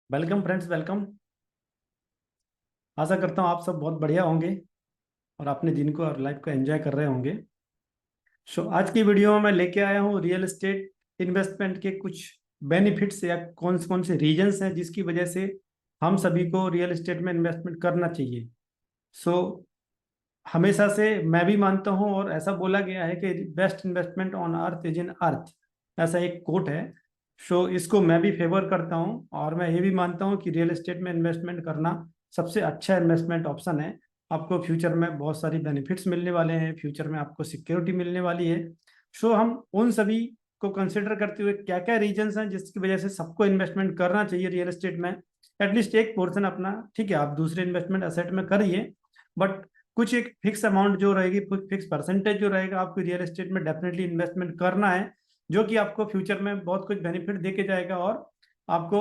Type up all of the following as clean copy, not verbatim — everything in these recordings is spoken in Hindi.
Welcome friends, welcome. आशा करता हूँ आप सब बहुत बढ़िया होंगे और अपने दिन को और लाइफ को एंजॉय कर रहे होंगे। आज की वीडियो में मैं लेके आया हूँ रियल एस्टेट इन्वेस्टमेंट के कुछ बेनिफिट्स या कौन से रीजंस हैं जिसकी वजह से हम सभी को रियल एस्टेट में इन्वेस्टमेंट करना चाहिए। सो हमेशा से मैं भी मानता हूँ और ऐसा बोला गया है कि best investment on earth is in earth, ऐसा एक कोट है। इसको मैं भी फेवर करता हूँ और मैं ये भी मानता हूँ कि रियल एस्टेट में इन्वेस्टमेंट करना सबसे अच्छा इन्वेस्टमेंट ऑप्शन है। आपको फ्यूचर में बहुत सारी बेनिफिट्स मिलने वाले हैं, फ्यूचर में आपको सिक्योरिटी मिलने वाली है। हम उन सभी को कंसिडर करते हुए क्या क्या रीजंस हैं जिसकी वजह से सबको इन्वेस्टमेंट करना चाहिए रियल एस्टेट में। एटलीस्ट एक पोर्शन अपना, ठीक है, आप दूसरे इन्वेस्टमेंट एसेट में करिए, बट कुछ एक फिक्स अमाउंट जो रहेगी, फिक्स परसेंटेज जो रहेगा, आपको रियल एस्टेट में डेफिनेटली इन्वेस्टमेंट करना है, जो कि आपको फ्यूचर में बहुत कुछ बेनिफिट देके जाएगा और आपको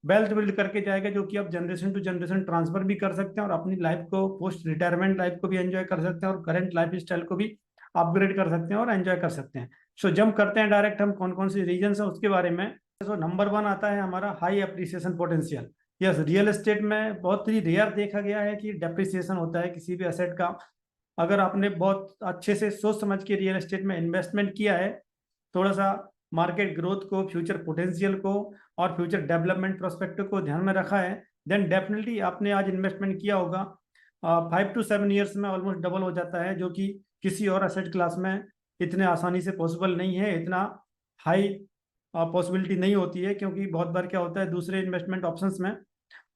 वेल्थ बिल्ड करके जाएगा, जो कि आप जनरेशन टू जनरेशन ट्रांसफर भी कर सकते हैं और अपनी लाइफ को, पोस्ट रिटायरमेंट लाइफ को भी एंजॉय कर सकते हैं और करंट लाइफ स्टाइल को भी अपग्रेड कर सकते हैं और एंजॉय कर सकते हैं। जंप करते हैं डायरेक्ट, हम कौन कौन सी रीजन है उसके बारे में। नंबर वन आता है हमारा high appreciation potential. Yes, real estate में बहुत ही रेयर देखा गया है कि डेप्रिसिएशन होता है किसी भी एसेट का। अगर आपने बहुत अच्छे से सोच समझ के रियल एस्टेट में इन्वेस्टमेंट किया है, थोड़ा सा मार्केट ग्रोथ को, फ्यूचर पोटेंशियल को और फ्यूचर डेवलपमेंट प्रोस्पेक्टिव को ध्यान में रखा है, देन डेफिनेटली आपने आज इन्वेस्टमेंट किया होगा, 5 to 7 ईयर्स में ऑलमोस्ट डबल हो जाता है, जो कि किसी और एसेट क्लास में इतने आसानी से पॉसिबल नहीं है। इतना हाई पॉसिबिलिटी नहीं होती है, क्योंकि बहुत बार क्या होता है, दूसरे इन्वेस्टमेंट ऑप्शंस में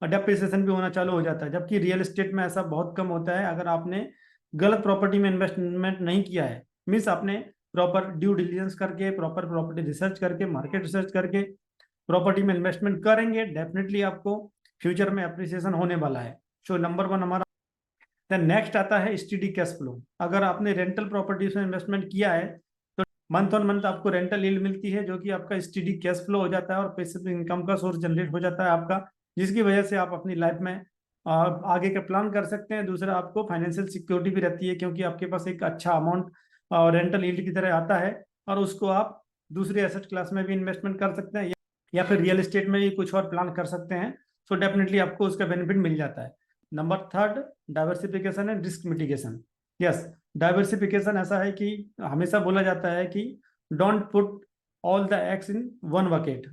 डेप्रिसिएशन भी होना चालू हो जाता है, जबकि रियल एस्टेट में ऐसा बहुत कम होता है। अगर आपने गलत प्रॉपर्टी में इन्वेस्टमेंट नहीं किया है, मीन्स आपने प्रॉपर ड्यू डिलीजेंस करके, प्रॉपर प्रॉपर्टी रिसर्च करके, मार्केट रिसर्च करके प्रॉपर्टी में इन्वेस्टमेंट करेंगे, डेफिनेटली आपको फ्यूचर में अप्रिसिएशन होने वाला है। नंबर वन हमारा। देन नेक्स्ट आता है स्टडी कैश फ्लो। अगर आपने रेंटल प्रॉपर्टीज में इन्वेस्टमेंट किया है तो मंथ ऑन मंथ आपको रेंटल यील्ड मिलती है, जो कि आपका स्टडी कैश फ्लो हो जाता है और पैसिव इनकम का सोर्स जनरेट हो जाता है आपका, जिसकी वजह से आप अपनी लाइफ में आगे का प्लान कर सकते हैं। दूसरा, आपको फाइनेंशियल सिक्योरिटी भी रहती है, क्योंकि आपके पास एक अच्छा अमाउंट रेंटल यील्ड की तरह आता है और उसको आप दूसरे एसेट क्लास में भी इन्वेस्टमेंट कर सकते हैं या फिर रियल एस्टेट में भी कुछ और प्लान कर सकते हैं। डेफिनेटली आपको उसका बेनिफिट मिल जाता है। Number third, diversification and risk mitigation. Yes, diversification ऐसा है कि हमेशा बोला जाता है कि don't put all the eggs in one bucket.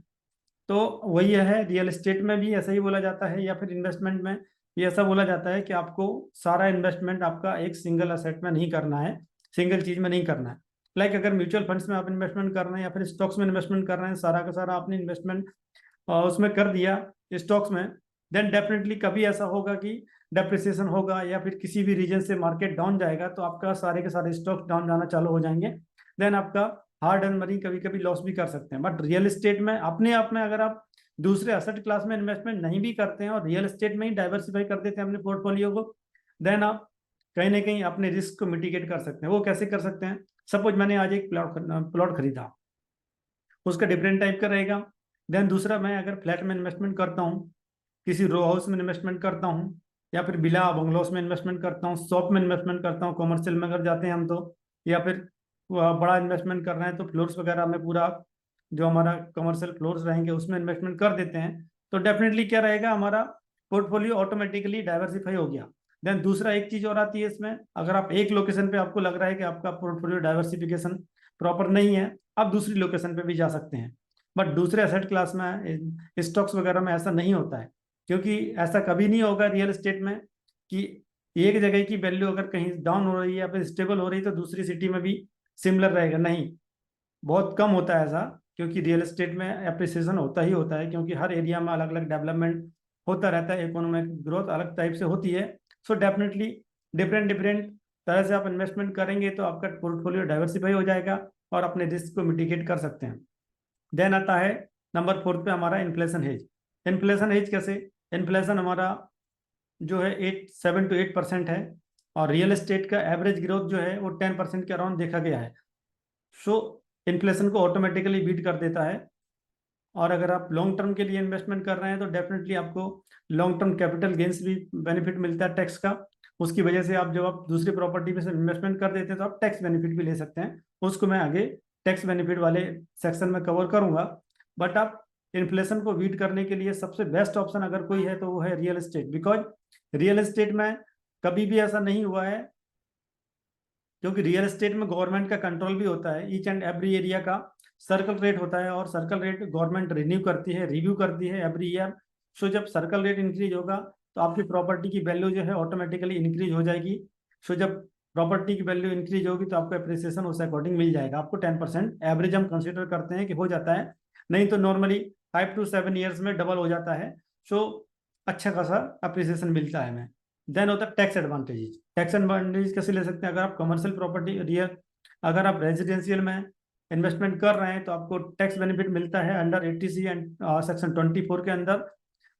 तो वही है, रियल एस्टेट में भी ऐसा ही बोला जाता है, या फिर इन्वेस्टमेंट में ये ऐसा बोला जाता है कि आपको सारा इन्वेस्टमेंट आपका एक सिंगल असेट में नहीं करना है, सिंगल चीज में नहीं करना है। अगर म्यूचुअल फंड्स में आप इन्वेस्टमेंट कर रहे हैं या फिर स्टॉक्स में इन्वेस्टमेंट कर रहे हैं, सारा का सारा आपने इन्वेस्टमेंट उसमें कर दिया, स्टॉक्स में, देन डेफिनेटली कभी ऐसा होगा कि डेप्रिसिएशन होगा या फिर किसी भी रीजन से मार्केट डाउन जाएगा तो आपका सारे के सारे स्टॉक्स डाउन जाना चालू हो जाएंगे। देन आपका हार्ड अर्न मनी कभी कभी लॉस भी कर सकते हैं। बट रियल एस्टेट में अपने आप में, अगर आप दूसरे असेट क्लास में इन्वेस्टमेंट नहीं भी करते हैं और रियल एस्टेट में ही डाइवर्सिफाई कर देते हैं अपने पोर्टफोलियो को, देन आप कहीं ना कहीं अपने रिस्क को मिटिगेट कर सकते हैं। वो कैसे कर सकते हैं? सपोज मैंने आज एक प्लॉट खरीदा, उसका डिफरेंट टाइप का रहेगा। देन दूसरा, मैं अगर फ्लैट में इन्वेस्टमेंट करता हूँ, किसी रो हाउस में इन्वेस्टमेंट करता हूँ, या फिर बिला बंगलोस में इन्वेस्टमेंट करता हूँ, शॉप में इन्वेस्टमेंट करता हूँ, कॉमर्शियल में अगर जाते हैं हम तो, या फिर बड़ा इन्वेस्टमेंट कर रहे हैं तो फ्लोर्स वगैरह में पूरा जो हमारा कमर्शियल फ्लोर्स रहेंगे उसमें इन्वेस्टमेंट कर देते हैं, तो डेफिनेटली क्या रहेगा, हमारा पोर्टफोलियो ऑटोमेटिकली डाइवर्सिफाई हो गया। देन दूसरा एक चीज और आती है इसमें, अगर आप एक लोकेशन पे आपको लग रहा है कि आपका पोर्टफोलियो डाइवर्सिफिकेशन प्रॉपर नहीं है, आप दूसरी लोकेशन पे भी जा सकते हैं। बट दूसरे एसेट क्लास में, स्टॉक्स वगैरह में ऐसा नहीं होता है, क्योंकि ऐसा कभी नहीं होगा रियल एस्टेट में कि एक जगह की वैल्यू अगर कहीं डाउन हो रही है या फिर स्टेबल हो रही है तो दूसरी सिटी में भी सिमिलर रहेगा, नहीं, बहुत कम होता है ऐसा। क्योंकि रियल एस्टेट में एप्रिसिएशन होता ही होता है, क्योंकि हर एरिया में अलग अलग डेवलपमेंट होता रहता है, इकोनॉमिक ग्रोथ अलग टाइप से होती है। डेफिनेटली डिफरेंट डिफरेंट तरह से आप इन्वेस्टमेंट करेंगे तो आपका पोर्टफोलियो डाइवर्सिफाई हो जाएगा और अपने रिस्क को मिटिगेट कर सकते हैं। देन आता है नंबर फोर्थ पे हमारा इन्फ्लेशन हेज। इन्फ्लेशन हेज कैसे? इन्फ्लेशन हमारा जो है 7 to 8% है और रियल एस्टेट का एवरेज ग्रोथ जो है वो 10% के अराउंड देखा गया है। सो इन्फ्लेशन को ऑटोमेटिकली बीट कर देता है। और अगर आप लॉन्ग टर्म के लिए इन्वेस्टमेंट कर रहे हैं तो डेफिनेटली आपको लॉन्ग टर्म कैपिटल गेंस भी बेनिफिट मिलता है टैक्स का। उसकी वजह से आप जब आप दूसरी प्रॉपर्टी में से इन्वेस्टमेंट कर देते हैं तो आप टैक्स बेनिफिट भी ले सकते हैं, उसको मैं आगे टैक्स बेनिफिट वाले सेक्शन में कवर करूंगा। बट आप इन्फ्लेशन को बीट करने के लिए सबसे बेस्ट ऑप्शन अगर कोई है तो वो है real estate. Because real estate में कभी भी ऐसा नहीं हुआ है, क्योंकि रियल एस्टेट में गवर्नमेंट का कंट्रोल भी होता है। ईच एंड एवरी एरिया का सर्कल रेट होता है, और सर्कल रेट गवर्नमेंट रिव्यू करती है एवरी ईयर। सो जब सर्कल रेट इंक्रीज होगा तो आपकी प्रॉपर्टी की वैल्यू जो है ऑटोमेटिकली इंक्रीज हो जाएगी। सो जब प्रॉपर्टी की वैल्यू इंक्रीज होगी तो आपको अप्रिसिएशन उस अकॉर्डिंग मिल जाएगा। आपको 10% एवरेज हम कंसिडर करते हैं कि हो जाता है, नहीं तो नॉर्मली 5 to 7 ईयर्स में डबल हो जाता है। सो अच्छा खासा अप्रिसिएशन मिलता है हमें। देन होता है टैक्स एडवांटेजेस। टैक्स एडवांटेज कैसे ले सकते हैं? अगर आप कमर्शियल प्रॉपर्टी अगर आप रेजिडेंशियल में इन्वेस्टमेंट कर रहे हैं तो आपको टैक्स बेनिफिट मिलता है अंडर 80C एंड सेक्शन 24 के अंदर।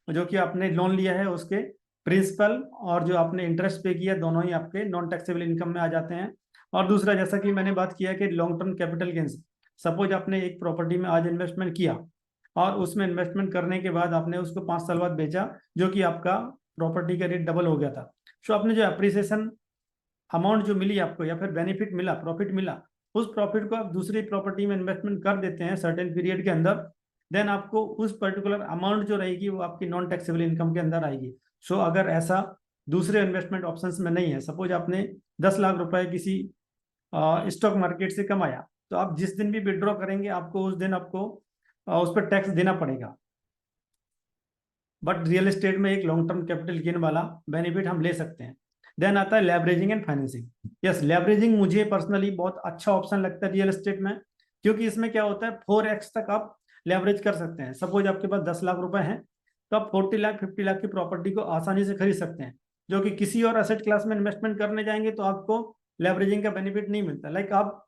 जो कि आपने लोन लिया है उसके प्रिंसिपल और जो आपने इंटरेस्ट पे किया दोनों ही आपके नॉन टैक्सेबल इनकम में आ जाते हैं। और दूसरा, जैसा कि मैंने बात किया कि long term capital gains, suppose आपने एक प्रॉपर्टी में आज इन्वेस्टमेंट किया और उसमें इन्वेस्टमेंट करने के बाद आपने उसको 5 साल बाद बेचा, जो कि आपका प्रॉपर्टी का रेट डबल हो गया था। सो आपने जो अप्रिसिएशन अमाउंट जो मिली आपको या फिर बेनिफिट मिला, प्रॉफिट मिला, उस प्रॉफिट को आप दूसरी प्रॉपर्टी में इन्वेस्टमेंट कर देते हैं सर्टेन पीरियड के अंदर। देन आपको उस पर्टिकुलर अमाउंट जो रहेगी वो आपकी नॉन टैक्सेबल इनकम के अंदर आएगी। सो अगर ऐसा दूसरे इन्वेस्टमेंट ऑप्शंस में नहीं है, सपोज आपने 10 लाख रुपए किसी स्टॉक मार्केट से कमाया, तो आप जिस दिन भी विड्रॉ करेंगे आपको उस दिन आपको उस पर टैक्स देना पड़ेगा। बट रियल एस्टेट में एक लॉन्ग टर्म कैपिटल गेन वाला बेनिफिट हम ले सकते हैं। देन आता है leveraging and financing. Yes, leveraging मुझे पर्सनली बहुत अच्छा ऑप्शन लगता है रियल एस्टेट में, क्योंकि इसमें क्या होता है 4x तक आप लेवरेज कर सकते हैं। सपोज आपके पास 10 लाख रुपए हैं तो आप 40 लाख 50 लाख की प्रॉपर्टी को आसानी से खरीद सकते हैं, जो कि किसी और एसेट क्लास में इन्वेस्टमेंट करने जाएंगे तो आपको लेवरेजिंग का बेनिफिट नहीं मिलता। लाइक आप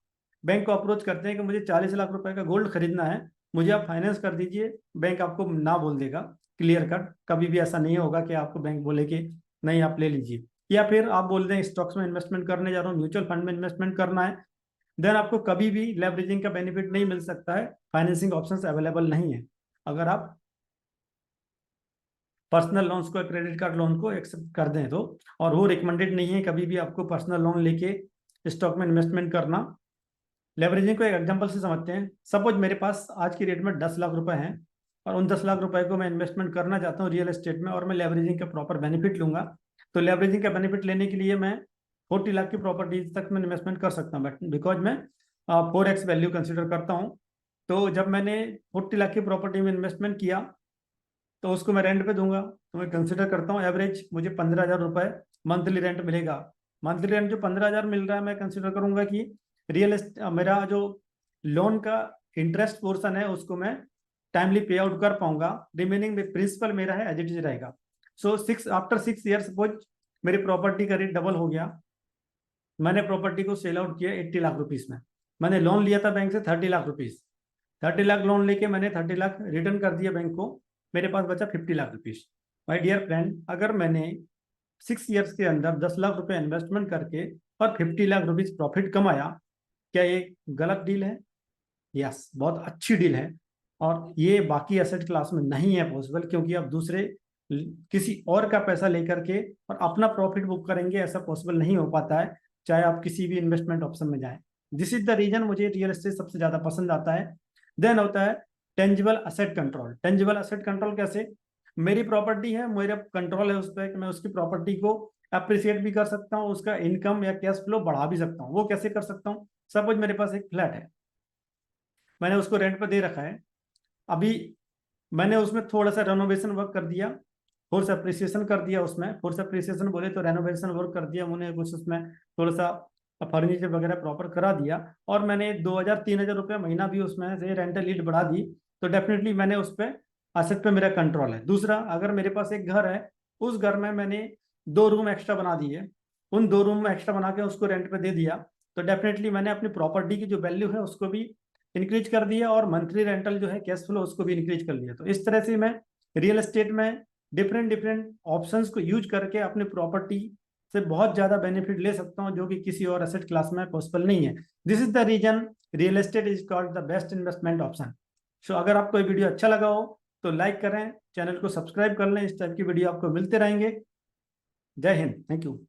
बैंक को अप्रोच करते हैं कि मुझे 40 लाख रुपए का गोल्ड खरीदना है, मुझे आप फाइनेंस कर दीजिए, बैंक आपको ना बोल देगा क्लियर कट। कभी भी ऐसा नहीं होगा कि आपको बैंक बोले कि नहीं आप ले लीजिए। या फिर आप बोल दें स्टॉक्स में इन्वेस्टमेंट करने जा रहा हूँ, म्यूचुअल फंड में इन्वेस्टमेंट करना है, देन आपको कभी भी लेवरेजिंग का बेनिफिट नहीं मिल सकता है। फाइनेंसिंग ऑप्शंस अवेलेबल नहीं है अगर आप पर्सनल लोन्स को, क्रेडिट कार्ड लोन को एक्सेप्ट कर दें तो। और वो रिकमेंडेड नहीं है कभी भी आपको पर्सनल लोन लेके स्टॉक में इन्वेस्टमेंट करना। लेवरेजिंग को एक एग्जांपल से समझते हैं। सपोज मेरे पास आज की डेट में 10 लाख रुपए हैं और उन 10 लाख रुपए को मैं इन्वेस्टमेंट करना चाहता हूँ रियल एस्टेट में, और मैं लेवरेजिंग का प्रॉपर बेनिफिट लूंगा। तो लेवरेजिंग का बेनिफिट लेने के लिए मैं 40 लाख की प्रॉपर्टीज तक मैं इन्वेस्टमेंट कर सकता हूँ, बट बिकॉज मैं 4x वैल्यू कंसिडर करता हूँ। तो जब मैंने 40 लाख की प्रॉपर्टी में इन्वेस्टमेंट किया तो उसको मैं रेंट पे दूंगा, तो मैं कंसिडर करता हूँ एवरेज मुझे 15,000 रुपए मंथली रेंट मिलेगा। मंथली रेंट जो 15,000 मिल रहा है, मैं कंसिडर करूंगा कि मेरा जो लोन का इंटरेस्ट पोर्शन है उसको मैं टाइमली पे आउट कर पाऊंगा। रिमेनिंग प्रिंसिपल मेरा है एज इट इज रहेगा। सो आफ्टर 6 ईयर सपोज मेरी प्रॉपर्टी का रेट डबल हो गया, मैंने प्रॉपर्टी को सेल आउट किया 80 लाख रुपीज में, मैंने लोन लिया था बैंक से 30 लाख रुपीज, 30 लाख लोन लेके मैंने 30 लाख रिटर्न कर दिया बैंक को, मेरे पास बचा 50 lakh rupees. My dear friend, अगर मैंने 6 ईयर्स के अंदर 10 लाख रुपए इन्वेस्टमेंट करके और 50 लाख रुपीज प्रॉफिट कमाया, क्या ये गलत डील है? यस, बहुत अच्छी डील है। और ये बाकी एसेट क्लास में नहीं है पॉसिबल, क्योंकि आप दूसरे किसी और का पैसा लेकर के और अपना प्रॉफिट बुक करेंगे, ऐसा पॉसिबल नहीं हो पाता है, चाहे आप किसी भी इन्वेस्टमेंट ऑप्शन में जाएं। दिस इज द रीजन मुझे रियल एस्टेट सबसे ज्यादा पसंद आता है। देन होता है tangible asset control. Tangible asset control कैसे? मेरी प्रॉपर्टी है, मेरा कंट्रोल है उस पर कि मैं उसकी प्रॉपर्टी को अप्रिसिएट भी कर सकता हूँ, उसका इनकम या कैश फ्लो बढ़ा भी सकता हूँ। वो कैसे कर सकता हूँ? सपोज मेरे पास एक फ्लैट है, मैंने उसको रेंट पर दे रखा है, अभी मैंने उसमें थोड़ा सा रेनोवेशन वर्क कर दिया, फोर्स अप्रिसिएशन कर दिया, उसमें फोर्स अप्रिसिएशन बोले तो रेनोवेशन वर्क कर दिया मैंने कुछ, उसमें थोड़ा सा फर्नीचर वगैरह प्रॉपर करा दिया, और मैंने 2,000-3,000 रुपये महीना भी उसमें से रेंटल ईल्ड बढ़ा दी, तो डेफिनेटली मैंने उस पर असेट पे मेरा कंट्रोल है। दूसरा, अगर मेरे पास एक घर है, उस घर में मैंने 2 रूम एक्स्ट्रा बना दिए, उन 2 रूम एक्स्ट्रा बना के उसको रेंट पे दे दिया, तो डेफिनेटली मैंने अपनी प्रॉपर्टी की जो वैल्यू है उसको भी इंक्रीज कर दिया, और मंथली रेंटल जो है कैश फ्लो उसको भी इंक्रीज कर लिया। तो इस तरह से मैं रियल एस्टेट में डिफरेंट डिफरेंट ऑप्शंस को यूज करके अपनी प्रॉपर्टी से बहुत ज्यादा बेनिफिट ले सकता हूं, जो कि किसी और एसेट क्लास में पॉसिबल नहीं है। This is the reason real estate is called the best investment option. So अगर आपको ये वीडियो अच्छा लगा हो तो लाइक करें, चैनल को सब्सक्राइब कर लें, इस टाइप की वीडियो आपको मिलते रहेंगे। जय हिंद, थैंक यू।